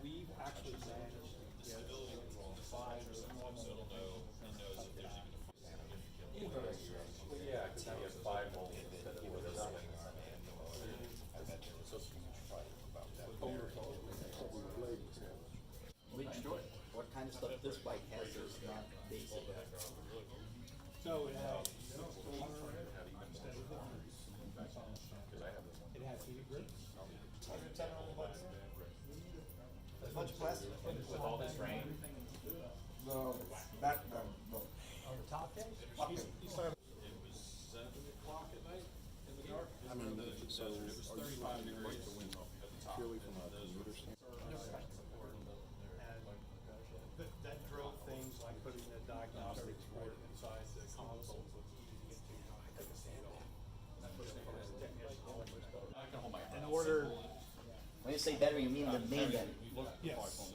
We've actually managed to get five yeah, because now you have 5 volts instead of what kind of stuff this bike has is not basic. So it has heated grips. As much plastic. With all this rain. No, no. On the top end? He started. It was 7 o'clock at night in the dark. I mean, so it was 35 degrees at the top. purely from a commuter standpoint. And that drove things like putting the diagnostics board inside the console so it's easy to get to. I took a stand off. I put it from the technician. I can hold my In order, when you say battery, you mean the main battery? Yes.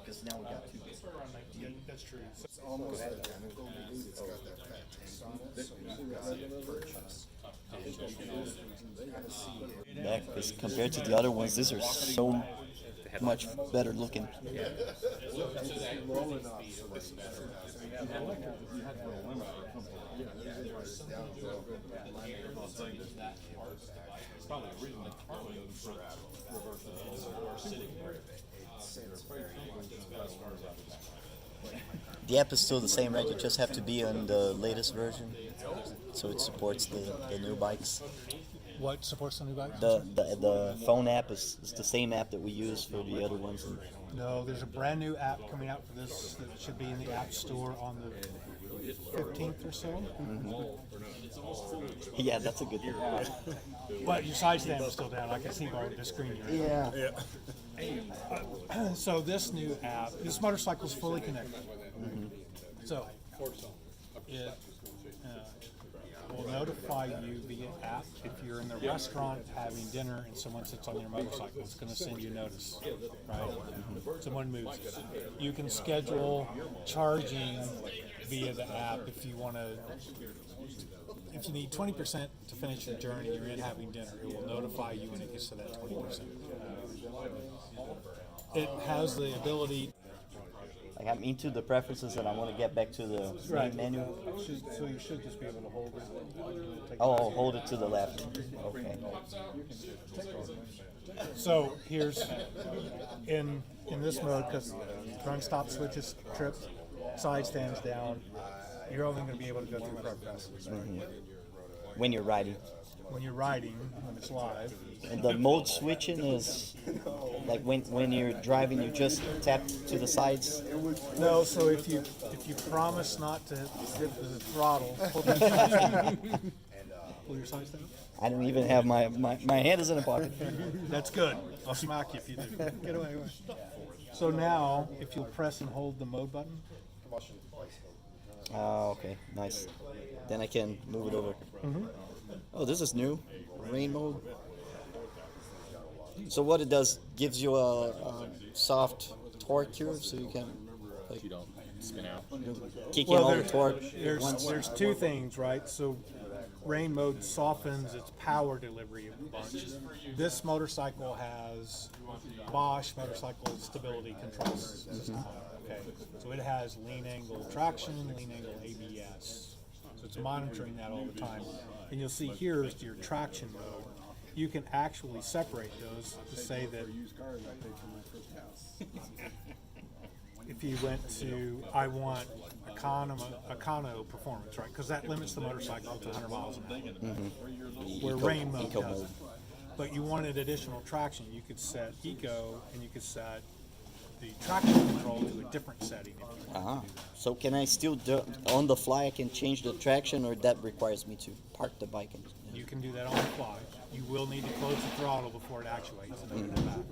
Because now we got two. Yeah, that's true. So, It's almost identical, but it's got that fat tank on it, so you gotta purchase. And you can kind of see it. Yeah, because compared to the other ones, these are so much better looking. It's low enough so that it's better. You had to roll limit or something. Down a little bit. It's probably originally for reverse. The app is still the same, right? You just have to be on the latest version, so it supports the new bikes. what supports the new bike? The phone app is the same app that we use for the other ones. No, there's a brand new app coming out for this that should be in the App Store on the 15th or so. Yeah, that's a good thing. But your side stand is still down. I can see by the screen you're in. Yeah. So this new app, this motorcycle is fully connected. So it will notify you via app if you're in the restaurant having dinner and someone sits on your motorcycle. It's going to send you a notice, right? Someone moves. You can schedule charging via the app if you want to. If you need 20% to finish your journey, you're in having dinner. It will notify you when it gets to that 20%. It has the ability. Like I'm into the preferences and I want to get back to the main menu. So you should just be able to hold it. Oh, hold it to the left. Okay. So here's in this mode, because front stop switches trip, side stands down. You're only going to be able to go through front presses. When you're riding. When you're riding, when it's live. And the mode switching is like when you're driving, you just tap to the sides. No, so if you promise not to hit the throttle, pull your sides down. I don't even have my hand is in a pocket. That's good. I'll smack you if you do. Get away. So now, if you'll press and hold the mode button. Oh, okay, nice. Then I can move it over. Oh, this is new. Rain mode. So what it does, gives you a soft torque curve, so you can like, You don't spin out. kick in all the there- torque. There's two things, right? So rain mode softens its power delivery a bunch. This motorcycle has Bosch motorcycle stability control system. Okay, so it has lean angle traction, lean angle ABS. So it's monitoring that all the time. And you'll see here is your traction mode. You can actually separate those to say that if you went to, I want econo performance, right? Because that limits the motorcycle to 100 miles an hour. Where rain mode eco doesn't. mode. But you wanted additional traction, you could set eco and you could set the traction control to a different setting. If you want. So can I still do, on the fly? I can change the traction, or that requires me to park the bike? And, You can do that on the fly. You will need to close the throttle before it actuates and open it back.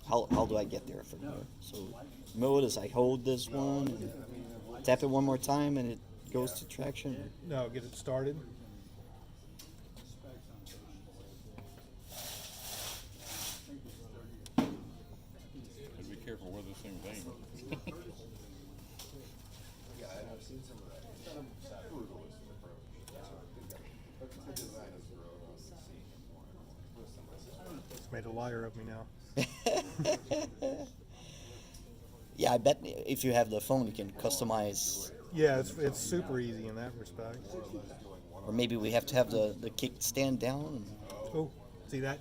how do I get there from here? So mode is I hold this one, and tap it one more time, and it goes to traction. No, get it started. Be careful where this thing's aimed. Yeah, I've seen some of that. It's kind of brutalist approach. The design is brutal. Made a liar of me now. Yeah, I bet if you have the phone, you can customize. Yeah, it's super easy in that respect. Or maybe we have to have the kickstand down and Oh, see that?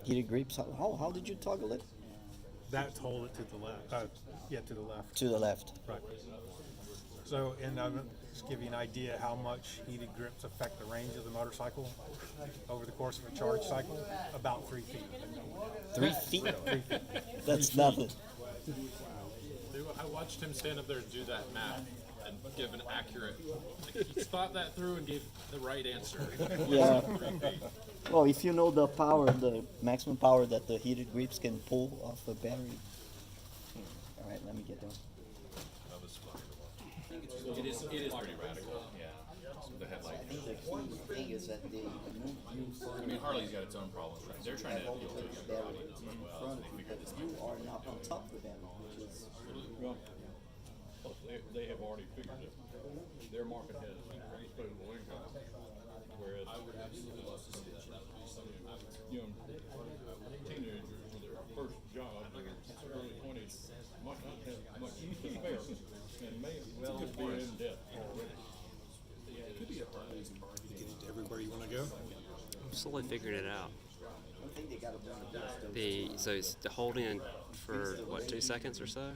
heated grips. How did you toggle it? That's hold it to the left. Yeah, to the left. To the left. Right. So, and I'm just give you an idea how much heated grips affect the range of the motorcycle over the course of a charge cycle. About 3 feet. 3 feet? That's nothing. I watched him stand up there and do that math and give an accurate. Like, he thought that through and gave the right answer. Yeah. Well, if you know the power, the maximum power that the heated grips can pull off a battery. All right, let me get down. It is pretty radical. Yeah. The headlight. I think the key thing is that they move you I mean, Harley's got its own problems. They're trying to appeal to the that younger audience in as well. front So of they you, figured but this you might are not on top of them, which is Well, plus they have already figured it. Their market has disposable income, whereas young teenagers with their first job, early 20s, might not have much to spare and may well be in debt already. Everywhere you want to go. I'm slowly figuring it out. one thing they gotta learn. So it's the holding for what, 2 seconds or so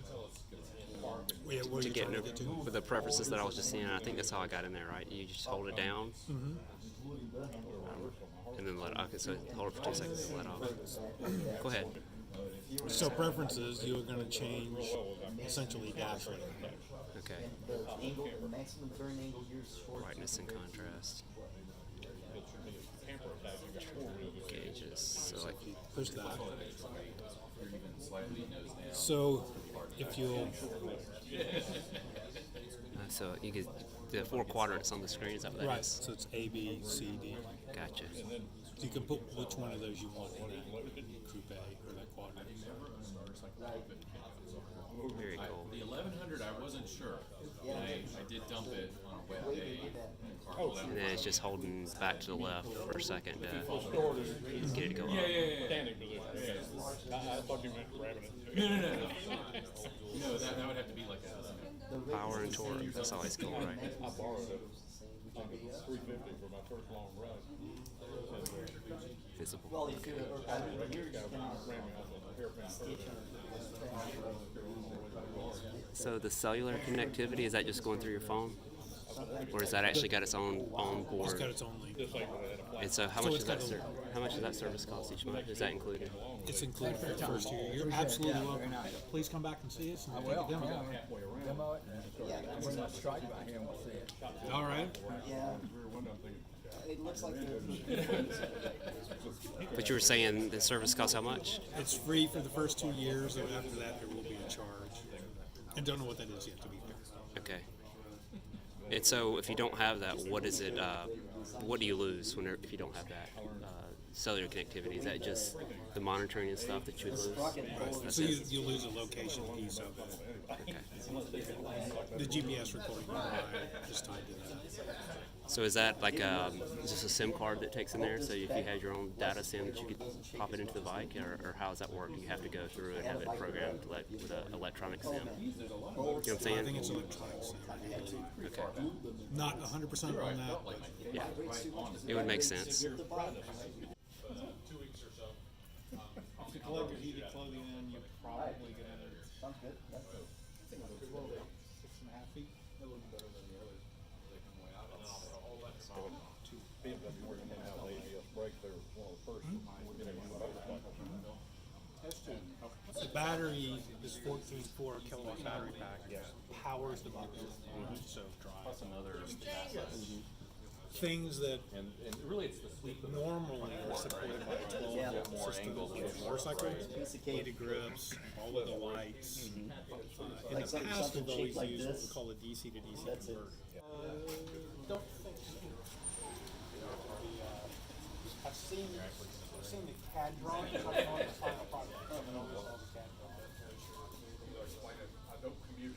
Yeah, where to you get trying in to get to? with the preferences that I was just seeing. I think that's how I got in there, right? You just hold it down, and then let. Okay, so hold it for 2 seconds and let off. Go ahead. So preferences, you're going to change essentially dash rate. Okay. The angle, the maximum turn angle, you're short. Brightness and contrast. Gauges. So like Push that. So if you'll, so you get the 4 quadrants on the screen. Is that what that right, is? so it's A, B, C, D. Gotcha. So you can put which one of those you want in that coupe or that quadrant. Very cool. The 1100, I wasn't sure. I did dump it on a wet day. And then it's just holding back to the left for a second to get it to go up. Standing position, yeah. I thought you meant ramming it. No, that would have to be like a. Power and torque. That's always cool, right? I borrowed it on the 350 for my first long ride. Visible. Well, if you're, I mean, you're Guy ran me off a hairpin curve. So the cellular connectivity, is that just going through your phone? Or has that actually got its own on It's board? got its own link. And so how So much it's does that got a- how much does that service cost each month? Is that included? It's included for the first year. You're absolutely welcome. Please come back and see us and take a demo. Demo it. Yeah, I'm pretty much struck by him. We'll see it. All right. yeah, it looks like they're. But you were saying the service costs how much? It's free for the first 2 years, and after that there will be a charge. And don't know what that is yet, to be fair. Okay. And so if you don't have that, what is it? What do you lose if you don't have that cellular connectivity? Is that just the monitoring and stuff that you would lose? That's So it. you lose a location piece of it. Okay. The GPS recording you provide is tied to that. So is that like just a SIM card that takes in there? So if you had your own data SIM that you could pop it into the bike, or how does that work? Do you have to go through and have it programmed with an electronic SIM? You know what I'm I saying? think it's electronic. Okay. Not 100% on that, but Yeah. It would make sense. if you collect your heated clothing in, you're probably going to Sounds good. 6.5 feet. BMW working on how the ABS brakes, they were one of the first, The battery is 14.4 kilowatt battery pack. Powers the motor. So drive. Another. Things that And really, it's the sleep of normally are supported by a 12-volt system with motorcycles, heated grips, all of the lights. In Like the something- past, something we've always shaped like used what we this. call a DC to DC That's it. converter. Don't think so. I've seen the CAD drawings. I don't know the final product. I don't know all the CAD drawings.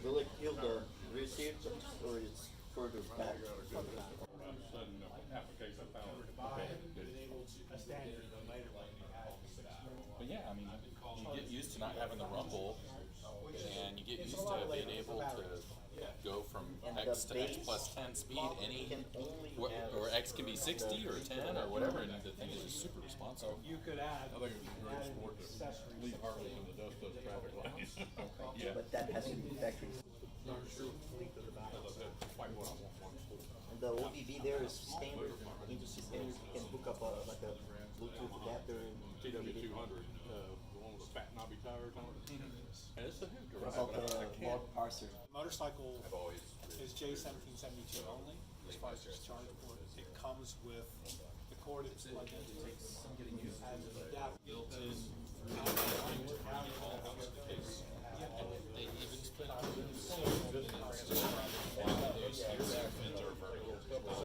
Will it kill the rear seat or it's further back? A standard, but later when you have yeah, I mean, you get used to not having the rumble, and you get used to being able to go from X to X plus 10 speed, or X can be 60 or 10 or whatever, and the thing is just super responsive. You could add. I think it's a great sport to leave Harley in the dust of traffic lights. Yeah. But that has to be factory. Not sure. That's quite what I want one sport. And the OBB there is standard, industry standard. You can hook up like a Bluetooth adapter and TW200, the one with the fat knobby tires on it. And it's a hoot to What ride, about but I the can't. log parser? Motorcycle is J1772 only, as far as its charge port. It comes with the cord it's plugged into, and an adapter built-in. They even spent on